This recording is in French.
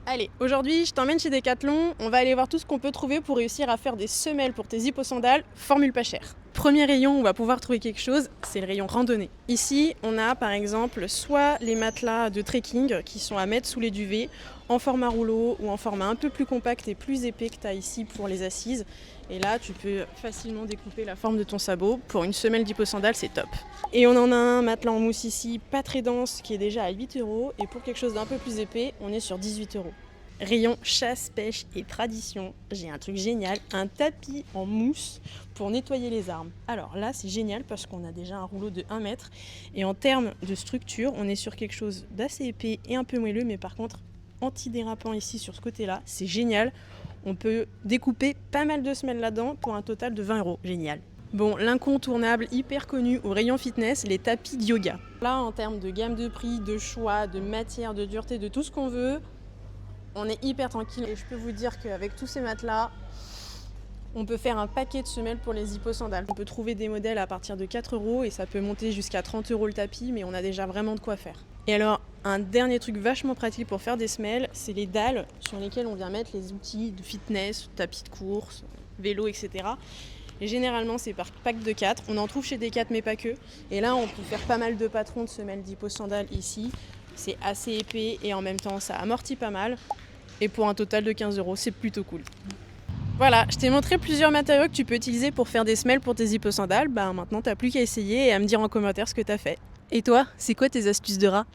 Allez, aujourd'hui, je t'emmène chez Decathlon. On va aller voir tout ce qu'on peut trouver pour réussir à faire des semelles pour tes hippo-sandales, formule pas chère. Premier rayon où on va pouvoir trouver quelque chose, c'est le rayon randonnée. Ici, on a par exemple soit les matelas de trekking qui sont à mettre sous les duvets en format rouleau ou en format un peu plus compact et plus épais que tu as ici pour les assises. Et là, tu peux facilement découper la forme de ton sabot. Pour une semelle d'hippo-sandales, c'est top. Et on en a un matelas en mousse ici, pas très dense, qui est déjà à 8 €. Et pour quelque chose d'un peu plus épais, on est sur 18 €. Rayon chasse, pêche et tradition, j'ai un truc génial, un tapis en mousse pour nettoyer les armes. Alors là, c'est génial parce qu'on a déjà un rouleau de 1 mètre et en termes de structure, on est sur quelque chose d'assez épais et un peu moelleux, mais par contre antidérapant ici sur ce côté-là, c'est génial. On peut découper pas mal de semelles là-dedans pour un total de 20 €. Génial. Bon, l'incontournable, hyper connu au rayon fitness, les tapis de yoga. Là, en termes de gamme de prix, de choix, de matière, de dureté, de tout ce qu'on veut, on est hyper tranquille et je peux vous dire qu'avec tous ces matelas, on peut faire un paquet de semelles pour les hippo-sandales. On peut trouver des modèles à partir de 4 € et ça peut monter jusqu'à 30 € le tapis, mais on a déjà vraiment de quoi faire. Et alors, un dernier truc vachement pratique pour faire des semelles, c'est les dalles sur lesquelles on vient mettre les outils de fitness, tapis de course, vélo, etc. Et généralement, c'est par pack de 4. On en trouve chez Decat, mais pas que. Et là, on peut faire pas mal de patrons de semelles d'hippo-sandales ici. C'est assez épais et en même temps, ça amortit pas mal. Et pour un total de 15 €, c'est plutôt cool. Voilà, je t'ai montré plusieurs matériaux que tu peux utiliser pour faire des semelles pour tes hippo-sandales. Maintenant, t'as plus qu'à essayer et à me dire en commentaire ce que t'as fait. Et toi, c'est quoi tes astuces de rat ?